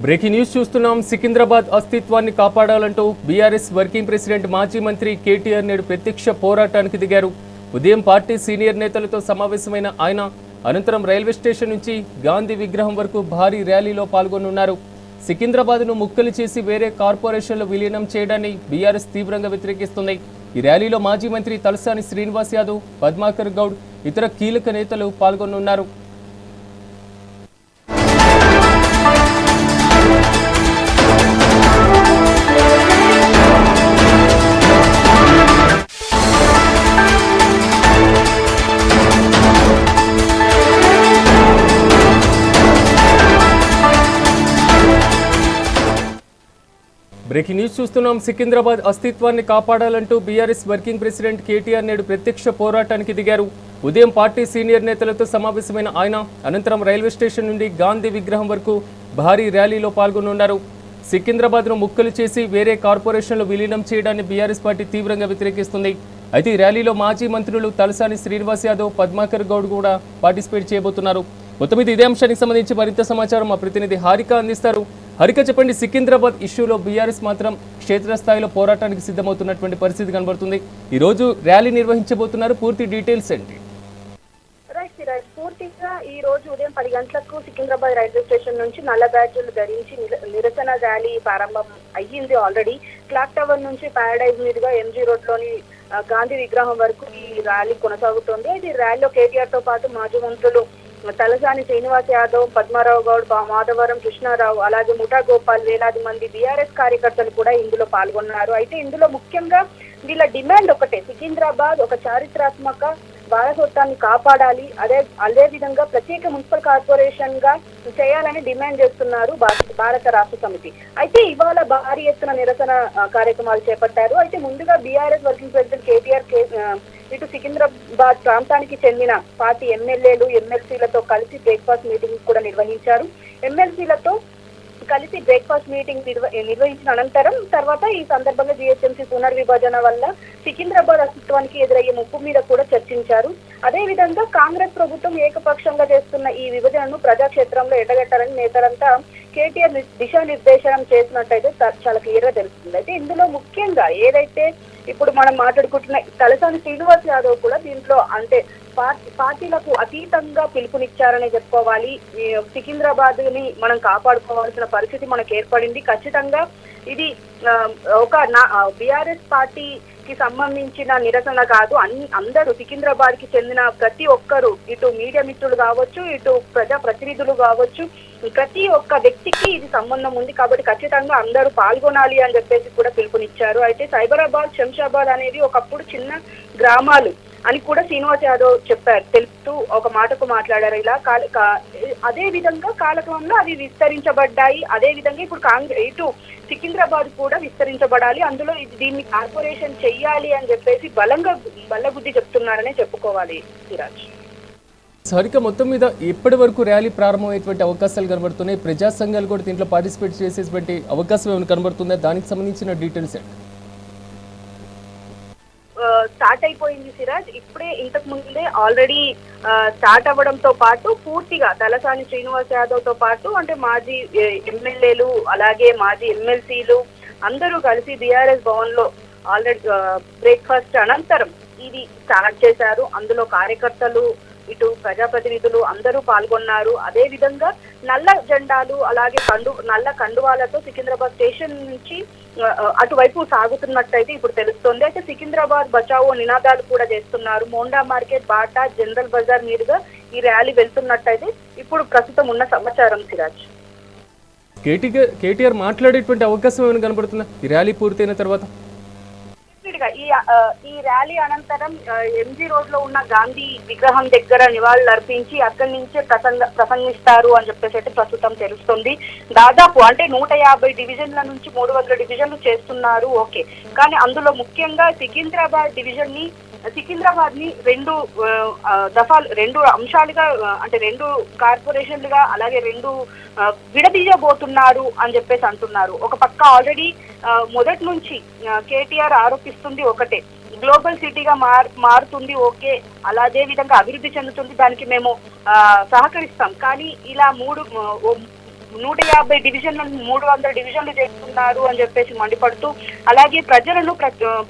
Breaking news చూస్తున్నాం. సికింద్రాబాద్ అస్తిత్వాన్ని కాపాడాలంటూ BRS working president మాజీ మంత్రి కేటీఆర్ నేడు ప్రత్యక్ష పోరాటానికి దిగారు. ఉదయం పార్టీ సీనియర్ నేతలతో సమావేశమైన ఆయన అనంతరం రైల్వే స్టేషన్ నుంచి గాంధీ విగ్రహం వరకు భారీ ర్యాలీలో పాల్గొనున్నారు. సికింద్రాబాద్ను ముక్కలు చేసి వేరే కార్పొరేషన్లు విలీనం చేయడాన్ని బీఆర్ఎస్ తీవ్రంగా వ్యతిరేకిస్తుంది. ఈ ర్యాలీలో మాజీ మంత్రి తలసాని శ్రీనివాస్ యాదవ్, పద్మాకర్ గౌడ్, ఇతర కీలక నేతలు పాల్గొనున్నారు. బ్రేకింగ్ న్యూస్ చూస్తున్నాం. సికింద్రాబాద్ అస్తిత్వాన్ని కాపాడాలంటూ బీఆర్ఎస్ వర్కింగ్ ప్రెసిడెంట్ కేటీఆర్ నేడు ప్రత్యక్ష పోరాటానికి దిగారు. ఉదయం పార్టీ సీనియర్ నేతలతో సమావేశమైన ఆయన అనంతరం రైల్వే స్టేషన్ నుండి గాంధీ విగ్రహం వరకు భారీ ర్యాలీలో పాల్గొనున్నారు. సికింద్రాబాద్ను ముక్కలు చేసి వేరే కార్పొరేషన్లు విలీనం చేయడాన్ని బీఆర్ఎస్ పార్టీ తీవ్రంగా వ్యతిరేకిస్తుంది. అయితే ఈ ర్యాలీలో మాజీ మంత్రులు తలసాని శ్రీనివాస్ యాదవ్, పద్మాకర్ గౌడ్ కూడా పార్టిసిపేట్ చేయబోతున్నారు. మొత్తం మీద ఇదే అంశానికి సంబంధించి మరింత సమాచారం మా ప్రతినిధి హారిక అందిస్తారు. హరిక, చెప్పండి, సికింద్రాబాద్ ఇష్యూలో బీఆర్ఎస్ మాత్రం క్షేత్రస్థాయిలో పోరాటానికి సిద్ధమవుతున్నటువంటి పరిస్థితి కనబడుతుంది. ఈ రోజు ర్యాలీ నిర్వహించబోతున్నారు, పూర్తి డీటెయిల్స్ ఏంటి? పూర్తిగా ఈ రోజు ఉదయం 10 గంటలకు సికింద్రాబాద్ రైల్వే స్టేషన్ నుంచి నల్ల బ్యాడ్జీలు ధరించి నిరసన ర్యాలీ ప్రారంభం అయ్యింది. ఆల్రెడీ క్లాక్ టవర్ నుంచి ప్యారడైజ్ మీదుగా ఎంజీ రోడ్ లోని గాంధీ విగ్రహం వరకు ఈ ర్యాలీ కొనసాగుతోంది. ఇది ర్యాలీలో కేటీఆర్ తో పాటు మాజీ మంత్రులు తలసాని శ్రీనివాస్ యాదవ్, పద్మారావు గౌడ్, మాధవరం కృష్ణారావు, అలాగే ముఠా గోపాల్, వేలాది మంది బీఆర్ఎస్ కార్యకర్తలు కూడా ఇందులో పాల్గొన్నారు. అయితే ఇందులో ముఖ్యంగా వీళ్ళ డిమాండ్ ఒకటే, సికింద్రాబాద్ ఒక చారిత్రాత్మక వారసత్వాన్ని కాపాడాలి, అదే విధంగా ప్రత్యేక మున్సిపల్ కార్పొరేషన్ గా చేయాలని డిమాండ్ చేస్తున్నారు భారత రాష్ట్ర సమితి. అయితే ఇవాళ భారీ ఎత్తున నిరసన కార్యక్రమాలు చేపట్టారు. అయితే ముందుగా బీఆర్ఎస్ వర్కింగ్ ప్రెసిడెంట్ కేటీఆర్ ఇటు సికింద్రాబాద్ ప్రాంతానికి చెందిన పార్టీ ఎమ్మెల్యేలు, ఎమ్మెల్సీలతో కలిసి బ్రేక్ఫాస్ట్ మీటింగ్ కూడా నిర్వహించారు. ఎమ్మెల్సీలతో కలిసి బ్రేక్ఫాస్ట్ మీటింగ్ నిర్వహించిన అనంతరం తర్వాత ఈ సందర్భంగా జీహెచ్ఎంసీ పునర్విభజన వల్ల సికింద్రాబాద్ అస్తిత్వానికి ఎదురయ్యే ముప్పు మీద కూడా చర్చించారు. అదే విధంగా కాంగ్రెస్ ప్రభుత్వం ఏకపక్షంగా చేస్తున్న ఈ విభజనను ప్రజాక్షేత్రంలో ఎండగట్టాలని నేతలంతా కేటీఆర్ దిశానిర్దేశనం చేసినట్టయితే చాలా క్లియర్ గా తెలుస్తుంది. అయితే ఇందులో ముఖ్యంగా ఏదైతే ఇప్పుడు మనం మాట్లాడుకుంటున్న తలసాని శ్రీనివాస్ యాదవ్ కూడా దీంట్లో అంటే పార్టీలకు అతీతంగా పిలుపునిచ్చారని చెప్పుకోవాలి. సికింద్రాబాద్ ని మనం కాపాడుకోవాల్సిన పరిస్థితి మనకు ఏర్పడింది. ఖచ్చితంగా ఇది ఒక బీఆర్ఎస్ పార్టీకి సంబంధించిన నిరసన కాదు. అందరూ సికింద్రాబాద్ కి చెందిన ప్రతి ఒక్కరు, ఇటు మీడియా మిత్రులు కావచ్చు, ఇటు ప్రజా ప్రతినిధులు కావచ్చు, ప్రతి ఒక్క వ్యక్తికి ఇది సంబంధం ఉంది. కాబట్టి ఖచ్చితంగా అందరూ పాల్గొనాలి అని చెప్పేసి కూడా పిలుపునిచ్చారు. అయితే సైబరాబాద్, శంషాబాద్ అనేవి ఒకప్పుడు చిన్న గ్రామాలు అని కూడా శ్రీనివాస్ యాదవ్ చెప్పారు, తెలుపుతూ ఒక మాటకు మాట్లాడారు. ఇలా అదే విధంగా కాలక్రమంలో అవి విస్తరించబడ్డాయి. అదే విధంగా ఇప్పుడు ఇటు సికింద్రాబాద్ కూడా విస్తరించబడాలి, అందులో దీన్ని కార్పొరేషన్ చెయ్యాలి అని చెప్పేసి బల్లగుద్ది చెప్తున్నారనే చెప్పుకోవాలి. సిరాజ్, హరిక, మొత్తం మీద ఇప్పటి వరకు ర్యాలీ ప్రారంభమయ్యేటువంటి అవకాశాలు కనబడుతున్నాయి. ప్రజా సంఘాలు కూడా దీంట్లో పార్టిసిపేట్ చేసేటువంటి అవకాశం ఏమైనా కనబడుతుందా? దానికి సంబంధించిన డీటెయిల్స్ ఏంటి? స్టార్ట్ అయిపోయింది సిరాజ్. ఇప్పుడే ఇంతకు ముందే ఆల్రెడీ స్టార్ట్ అవ్వడంతో పాటు పూర్తిగా తలసాని శ్రీనివాస్ యాదవ్ తో పాటు అంటే మాజీ ఎమ్మెల్యేలు అలాగే మాజీ ఎమ్మెల్సీలు అందరూ కలిసి బీఆర్ఎస్ భవన్ లో ఆల్రెడీ బ్రేక్ఫాస్ట్ అనంతరం ఇది స్టార్ట్ చేశారు. అందులో కార్యకర్తలు, ఇటు ప్రజాప్రతినిధులు అందరూ పాల్గొన్నారు. అదే విధంగా నల్ల జెండాలు అలాగే నల్ల కండువాలతో సికింద్రాబాద్ స్టేషన్ నుంచి అటువైపు సాగుతున్నట్టయితే ఇప్పుడు తెలుస్తోంది. అయితే సికింద్రాబాద్ బచావో నినాదాలు కూడా చేస్తున్నారు. Monda market, Bata, general Bazar మీదుగా ఈ ర్యాలీ వెళ్తున్నట్టయితే ఇప్పుడు ప్రస్తుతం ఉన్న సమాచారం. సిరాజ్, కేటీఆర్ మాట్లాడేటువంటి అవకాశం ఏమైనా కనబడుతుందా ఈ ర్యాలీ పూర్తయిన తర్వాత? ఈ ర్యాలీ అనంతరం ఎంజీ రోడ్ లో ఉన్న గాంధీ విగ్రహం దగ్గర నివాళులు అర్పించి అక్కడి నుంచే ప్రసంగిస్తారు అని చెప్పేసి అయితే ప్రస్తుతం తెలుస్తుంది. దాదాపు అంటే 150 డివిజన్ల నుంచి 300 డివిజన్లు చేస్తున్నారు. ఓకే, కానీ అందులో ముఖ్యంగా సికింద్రాబాద్ ని రెండు అంశాలుగా అంటే 2 కార్పొరేషన్లుగా అలాగే 2 విడదీయబోతున్నారు అని చెప్పేసి అంటున్నారు. ఒక పక్క ఆల్రెడీ మొదటి నుంచి కేటీఆర్ ఆరోపిస్తుంది ఒకటే, గ్లోబల్ సిటీగా మారుతుంది, ఓకే, అలాగే విధంగా అభివృద్ధి చెందుతుంది, దానికి మేము సహకరిస్తాం. కానీ ఇలా 150 డివిజన్లను 300 డివిజన్లు చేస్తున్నారు అని చెప్పేసి మండిపడుతూ, అలాగే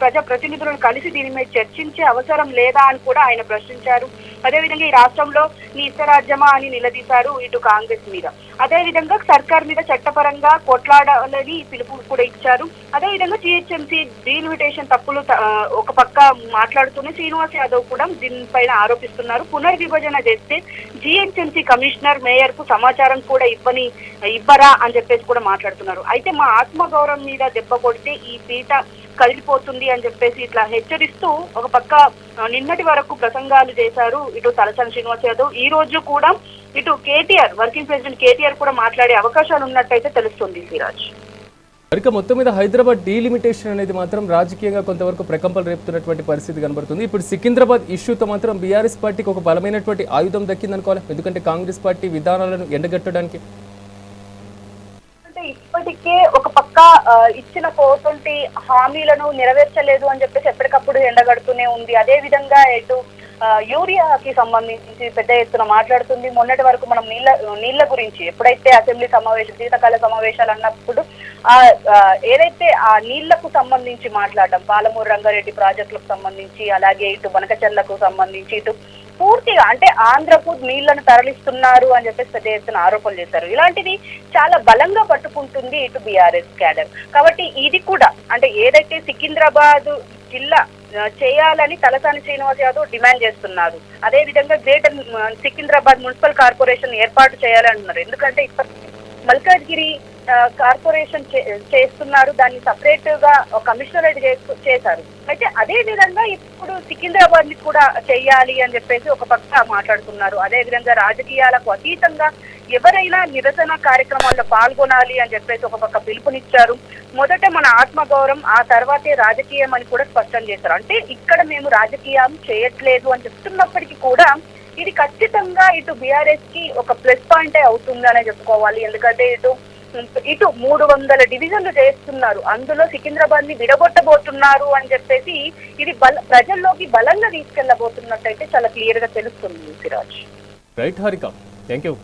ప్రజా ప్రతినిధులను కలిసి దీని మీద చర్చించే అవసరం లేదా అని కూడా ఆయన ప్రశ్నించారు. అదేవిధంగా ఈ రాష్ట్రంలో నీ ఇష్టరాజ్యమా అని నిలదీశారు ఇటు కాంగ్రెస్ మీద. అదేవిధంగా సర్కార్ మీద చట్టపరంగా కొట్లాడాలని పిలుపు కూడా ఇచ్చారు. అదేవిధంగా జిహెచ్ఎంసీ డీలిమిటేషన్ తప్పులు ఒక పక్క మాట్లాడుతూనే శ్రీనివాస్ యాదవ్ కూడా దీనిపైన ఆరోపిస్తున్నారు. పునర్విభజన చేస్తే జిహెచ్ఎంసీ కమిషనర్ మేయర్ కు సమాచారం కూడా ఇవ్వరా అని చెప్పేసి కూడా మాట్లాడుతున్నారు. అయితే మా ఆత్మగౌరవం మీద దెబ్బ కొడితే ఈ పీట కదిలిపోతుంది అని చెప్పేసి ఇట్లా హెచ్చరిస్తూ ఒక పక్క నిన్నటి వరకు ప్రసంగాలు చేశారు ఇటు తలసాని శ్రీనివాస్ యాదవ్. ఈ రోజు కూడా ఇటు కేటీఆర్, వర్కింగ్ ప్రెసిడెంట్ కేటీఆర్ కూడా మాట్లాడే అవకాశాలు ఉన్నట్టయితే తెలుస్తుంది సిరాజ్. ఇక మొత్తం మీద హైదరాబాద్ డీలిమిటేషన్ అనేది మాత్రం రాజకీయంగా కొంతవరకు ప్రకంపనలు రేపుతున్నటువంటి పరిస్థితి కనబడుతుంది. ఇప్పుడు సికింద్రాబాద్ ఇష్యూతో మాత్రం బీఆర్ఎస్ పార్టీకి ఒక బలమైనటువంటి ఆయుధం దక్కిందనుకోవాలి. ఎందుకంటే కాంగ్రెస్ పార్టీ విధానాలను ఎండగట్టడానికి ఇప్పటికే ఒక పక్క ఇచ్చిన 420 హామీలను నెరవేర్చలేదు అని చెప్పేసి ఎప్పటికప్పుడు ఎండగడుతూనే ఉంది. అదే విధంగా ఇటు యూరియాకి సంబంధించి పెద్ద ఎత్తున మాట్లాడుతుంది. మొన్నటి వరకు మనం నీళ్ల గురించి ఎప్పుడైతే అసెంబ్లీ శీతాకాల సమావేశాలు అన్నప్పుడు ఏదైతే ఆ నీళ్లకు సంబంధించి మాట్లాడడం, పాలమూరు రంగారెడ్డి ప్రాజెక్టులకు సంబంధించి, అలాగే ఇటు బనకచెర్లకు సంబంధించి ఇటు పూర్తిగా అంటే ఆంధ్రకు నీళ్లను తరలిస్తున్నారు అని చెప్పేసి పెద్ద ఎత్తున ఆరోపణలు చేశారు. ఇలాంటిది చాలా బలంగా పట్టుకుంటుంది ఇటు బీఆర్ఎస్ క్యాడర్. కాబట్టి ఇది కూడా అంటే ఏదైతే సికింద్రాబాద్ జిల్లా చేయాలని తలసాని శ్రీనివాస్ యాదవ్ డిమాండ్ చేస్తున్నారు. అదే విధంగా గ్రేటర్ సికింద్రాబాద్ మున్సిపల్ కార్పొరేషన్ ఏర్పాటు చేయాలంటున్నారు. ఎందుకంటే మల్కాజ్గిరి కార్పొరేషన్ చేస్తున్నారు, దాన్ని సపరేట్ గా కమిషనరేట్ చేశారు. అయితే అదే విధంగా ఇప్పుడు సికింద్రాబాద్ ని కూడా చెయ్యాలి అని చెప్పేసి ఒక పక్క మాట్లాడుతున్నారు. అదే విధంగా రాజకీయాలకు అతీతంగా ఎవరైనా నిరసన కార్యక్రమాల్లో పాల్గొనాలి అని చెప్పేసి ఒక పక్క పిలుపునిచ్చారు. మొదట మన ఆత్మగౌరవం, ఆ తర్వాతే రాజకీయం అని కూడా స్పష్టం చేశారు. అంటే ఇక్కడ మేము రాజకీయం చేయట్లేదు అని చెప్తున్నప్పటికీ కూడా ఇది ఖచ్చితంగా ఇటు బీఆర్ఎస్ కి ఒక ప్లస్ పాయింటే అవుతుందనే చెప్పుకోవాలి. ఎందుకంటే ఇటు 300 డివిజన్లు చేస్తున్నారు, అందులో సికింద్రాబాద్ ని విడగొట్టబోతున్నారు అని చెప్పేసి ఇది ప్రజల్లోకి బలంగా తీసుకెళ్లబోతున్నట్టయితే చాలా క్లియర్ గా తెలుస్తుంది Siraj. Right Harika, thank you.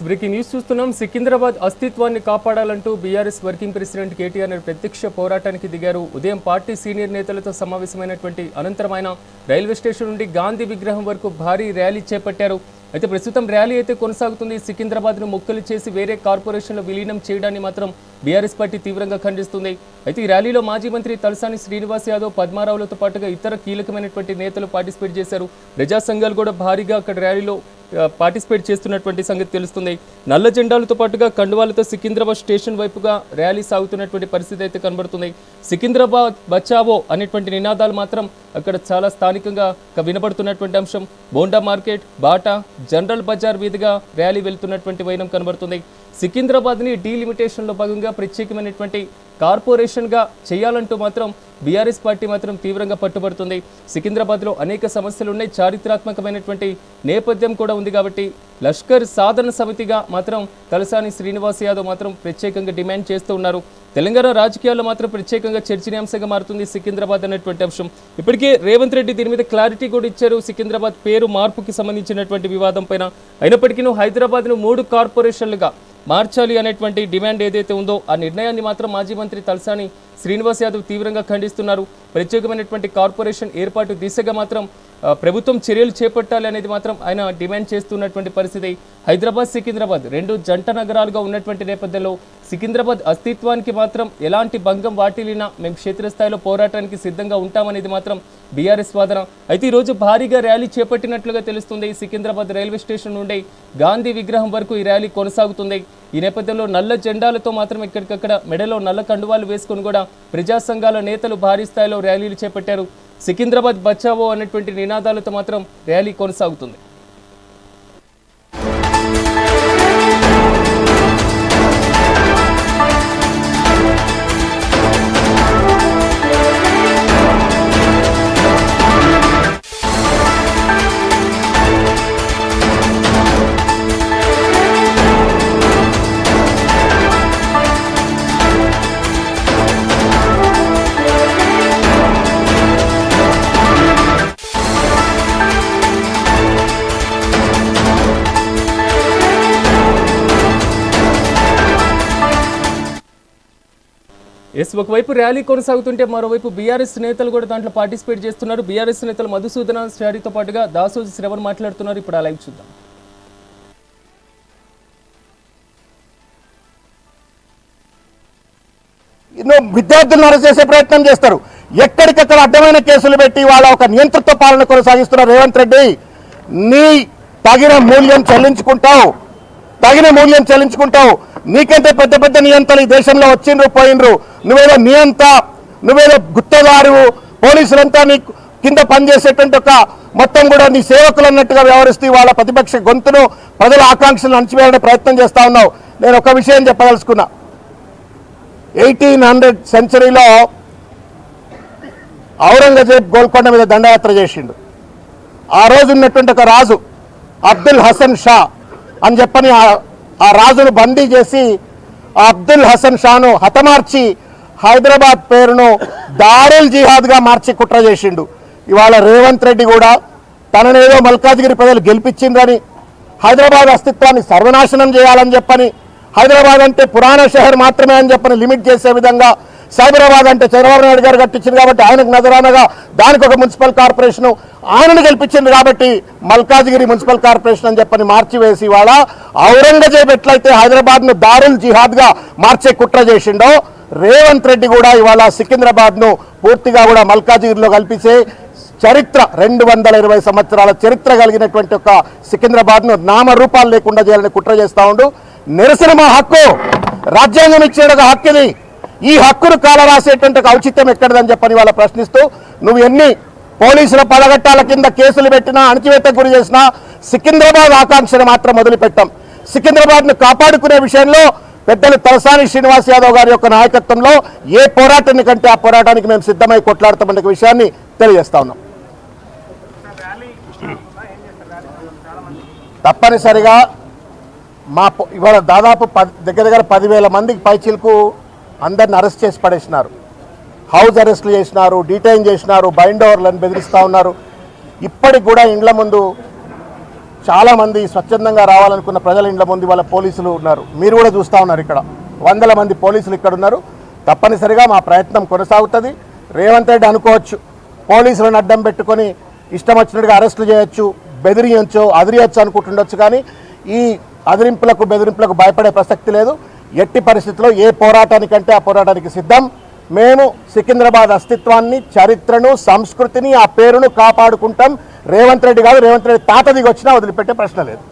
Breaking news చూస్తున్నాం. సికింద్రాబాద్ అస్తిత్వాన్ని కాపాడాలంటూ బీఆర్ఎస్ వర్కింగ్ ప్రెసిడెంట్ కేటీఆర్ నేడు ప్రత్యక్ష పోరాటానికి దిగారు. ఉదయం పార్టీ సీనియర్ నేతలతో సమావేశమైనటువంటి అనంతరం ఆయన రైల్వే స్టేషన్ నుండి గాంధీ విగ్రహం వరకు భారీ ర్యాలీ చేపట్టారు. అయితే ప్రస్తుతం ర్యాలీ అయితే కొనసాగుతుంది. సికింద్రాబాద్ను ముక్కలు చేసి వేరే కార్పొరేషన్లో విలీనం చేయడాన్ని మాత్రం బీఆర్ఎస్ పార్టీ తీవ్రంగా ఖండిస్తుంది. అయితే ఈ ర్యాలీలో మాజీ మంత్రి తలసాని శ్రీనివాస్ యాదవ్, పద్మారావులతో పాటుగా ఇతర కీలకమైనటువంటి నేతలు పార్టిసిపేట్ చేశారు. ప్రజా సంఘాలు కూడా భారీగా అక్కడ ర్యాలీలో పార్టిసిపేట్ చేస్తున్నటువంటి సంగతి తెలుస్తుంది. నల్ల జెండాలతో పాటుగా కండువాలతో సికింద్రాబాద్ స్టేషన్ వైపుగా ర్యాలీ సాగుతున్నటువంటి పరిస్థితి అయితే కనబడుతుంది. సికింద్రాబాద్ బచావో అనేటువంటి నినాదాలు మాత్రం అక్కడ చాలా స్థానికంగా వినబడుతున్నటువంటి అంశం. Monda market, Bata, general Bazar మీదుగా ర్యాలీ వెళ్తున్నటువంటి వైనం కనబడుతుంది. సికింద్రాబాద్ని డీలిమిటేషన్లో భాగంగా ప్రత్యేకమైనటువంటి కార్పొరేషన్గా చేయాలంటూ మాత్రం బీఆర్ఎస్ పార్టీ మాత్రం తీవ్రంగా పట్టుబడుతుంది. సికింద్రాబాద్లో అనేక సమస్యలు ఉన్నాయి, చారిత్రాత్మకమైనటువంటి నేపథ్యం కూడా ఉంది. కాబట్టి లష్కర్ సాధన సమితిగా మాత్రం తలసాని శ్రీనివాస్ యాదవ్ మాత్రం ప్రత్యేకంగా డిమాండ్ చేస్తూ ఉన్నారు. తెలంగాణ రాజకీయాల్లో మాత్రం ప్రత్యేకంగా చర్చనీయాంశంగా మారుతుంది సికింద్రాబాద్ అనేటువంటి అంశం. ఇప్పటికే రేవంత్ రెడ్డి దీని మీద క్లారిటీ కూడా ఇచ్చారు, సికింద్రాబాద్ పేరు మార్పుకి సంబంధించినటువంటి వివాదం పైన. అయినప్పటికీ హైదరాబాద్ను 3 కార్పొరేషన్లుగా మార్చాలి అనేటువంటి డిమాండ్ ఏదైతే ఉందో ఆ నిర్ణయాన్ని మాత్రం మాజీ మంత్రి తలసాని శ్రీనివాస్ యాదవ్ తీవ్రంగా ఖండిస్తున్నారు. ప్రత్యేకమైనటువంటి కార్పొరేషన్ ఏర్పాటు దిశగా మాత్రం ప్రభుత్వం చర్యలు చేపట్టాలి అనేది మాత్రం ఆయన డిమాండ్ చేస్తున్నటువంటి పరిస్థితి. హైదరాబాద్ సికింద్రాబాద్ రెండు జంట నగరాలుగా ఉన్నటువంటి నేపథ్యంలో సికింద్రాబాద్ అస్తిత్వానికి మాత్రం ఎలాంటి భంగం వాటిల్లినా మేము క్షేత్రస్థాయిలో పోరాటానికి సిద్ధంగా ఉంటామనేది మాత్రం బీఆర్ఎస్ వాదన. అయితే ఈరోజు భారీగా ర్యాలీ చేపట్టినట్లుగా తెలుస్తుంది. సికింద్రాబాద్ రైల్వే స్టేషన్ నుండి గాంధీ విగ్రహం వరకు ఈ ర్యాలీ కొనసాగుతుంది. ఈ నేపథ్యంలో నల్ల జెండాలతో మాత్రం ఎక్కడికక్కడ మెడలో నల్ల కండువాలు వేసుకుని కూడా ప్రజా సంఘాల నేతలు భారీ స్థాయిలో ర్యాలీలు చేపట్టారు. సికింద్రాబాద్ బచావో అనేటువంటి నినాదాలతో మాత్రం ర్యాలీ కొనసాగుతుంది. ఒకవైపు ర్యాలీ కొనసాగుతుంటే మరోవైపు బీఆర్ఎస్ నేతలు కూడా దాంట్లో పార్టిసిపేట్ చేస్తున్నారు. బీఆర్ఎస్ నేతలు మధుసూదన శ్రారితో పాటుగా దాసోజి శ్రవణ్ మాట్లాడుతున్నారు. ఇప్పుడు ఆ లైవ్ చూద్దాం. విద్యార్థులను అరెస్ట్ చేసే ప్రయత్నం చేస్తారు. ఎక్కడికక్కడ అడ్డమైన కేసులు పెట్టి వాళ్ళ ఒక నియంతృత్వ పాలన కొనసాగిస్తున్న రేవంత్ రెడ్డి, నీ తగిన మూల్యం చెల్లించుకుంటావు. నీకంటే పెద్ద పెద్ద నియంతలు ఈ దేశంలో వచ్చిండ్రు పోయిండ్రు. నువ్వేదో నియంత, నువ్వేదో గుత్తదారు, పోలీసులంతా నీ కింద పనిచేసేటువంటి ఒక మొత్తం కూడా నీ సేవకులు అన్నట్టుగా వ్యవహరిస్తూ వాళ్ళ ప్రతిపక్ష గొంతును, ప్రజల ఆకాంక్షలను అణచివేయాలనే ప్రయత్నం చేస్తా ఉన్నావు. నేను ఒక విషయం చెప్పదలుచుకున్నా. 1800 సెంచరీలో ఔరంగజేబ్ గోల్కొండ మీద దండయాత్ర చేసిండు. ఆ రోజు ఉన్నటువంటి ఒక రాజు అబ్దుల్ హసన్ షా అని చెప్పని ఆ రాజును బందీ చేసి ఆ అబ్దుల్ హసన్ షాను హతమార్చి హైదరాబాద్ పేరును దారుల్ జిహాద్గా మార్చి కుట్ర చేసిండు. ఇవాళ రేవంత్ రెడ్డి కూడా తననేదో మల్కాజ్గిరి ప్రజలు గెలిపించిండ్రని, హైదరాబాద్ అస్తిత్వాన్ని సర్వనాశనం చేయాలని చెప్పని, హైదరాబాద్ అంటే పురాణ షహర్ మాత్రమే అని చెప్పని లిమిట్ చేసే విధంగా, సైబరాబాద్ అంటే చంద్రబాబు నాయుడు గారు కట్టించింది కాబట్టి ఆయనకు నజరానగా దానికి ఒక మున్సిపల్ కార్పొరేషను, ఆయనను గెలిపించింది కాబట్టి మల్కాజ్గిరి మున్సిపల్ కార్పొరేషన్ అని చెప్పని మార్చివేసి ఇవాళ ఔరంగజేబ్ ఎట్లయితే హైదరాబాద్ను దారుల్ జిహాద్గా మార్చే కుట్ర చేసిండో, రేవంత్ రెడ్డి కూడా ఇవాళ సికింద్రాబాద్ను పూర్తిగా కూడా మల్కాజ్గిరిలో కల్పిసే చరిత్ర 220 సంవత్సరాల చరిత్ర కలిగినటువంటి ఒక సికింద్రాబాద్ను నామరూపాలు లేకుండా చేయాలని కుట్ర చేస్తూ ఉండు. నిరసన మా హక్కు, రాజ్యాంగం ఇచ్చే ఒక హక్కు ఇది. ఈ హక్కును కాలరాసేటువంటి ఒక ఔచిత్యం ఎక్కడదని చెప్పని వాళ్ళ ప్రశ్నిస్తూ, నువ్వు ఎన్ని పోలీసుల పడగట్టాల కింద కేసులు పెట్టినా, అణచివేతకు గురి చేసినా సికింద్రాబాద్ ఆకాంక్షను మాత్రం మొదలుపెట్టాం. సికింద్రాబాద్ను కాపాడుకునే విషయంలో పెద్దలు తలసాని శ్రీనివాస్ యాదవ్ గారి యొక్క నాయకత్వంలో ఏ పోరాటాన్ని కంటే ఆ పోరాటానికి మేము సిద్ధమై కొట్లాడతామనే విషయాన్ని తెలియజేస్తా ఉన్నాం. తప్పనిసరిగా ఇవాళ దాదాపు దగ్గర 10,000 మందికి పైచిలకు అందరిని అరెస్ట్ చేసి పడేసినారు. హౌస్ అరెస్టులు చేసినారు, డీటైన్ చేసినారు, బైండ్ ఓవర్లను బెదిరిస్తూ ఉన్నారు. ఇప్పటికి కూడా ఇండ్ల ముందు చాలామంది స్వచ్ఛందంగా రావాలనుకున్న ప్రజల ఇండ్ల ముందు వాళ్ళ పోలీసులు ఉన్నారు. మీరు కూడా చూస్తూ ఉన్నారు. ఇక్కడ 100 మంది పోలీసులు ఇక్కడ ఉన్నారు. తప్పనిసరిగా మా ప్రయత్నం కొనసాగుతుంది. రేవంత్ రెడ్డి అనుకోవచ్చు, పోలీసులను అడ్డం పెట్టుకొని ఇష్టం వచ్చినట్టుగా అరెస్టులు చేయొచ్చు, బెదిరియచ్చు, అదిరియచ్చు అనుకుంటుండొచ్చు. కానీ ఈ అదిరింపులకు బెదిరింపులకు భయపడే ప్రసక్తి లేదు. ఎట్టి పరిస్థితుల్లో ఏ పోరాటానికంటే ఆ పోరాటానికి సిద్ధం. మేము సికింద్రాబాద్ అస్తిత్వాన్ని, చరిత్రను, సంస్కృతిని, ఆ పేరును కాపాడుకుంటాం. రేవంత్ రెడ్డి కాదు, రేవంత్ రెడ్డి తాత దిగి వచ్చినా వదిలిపెట్టే ప్రశ్న లేదు.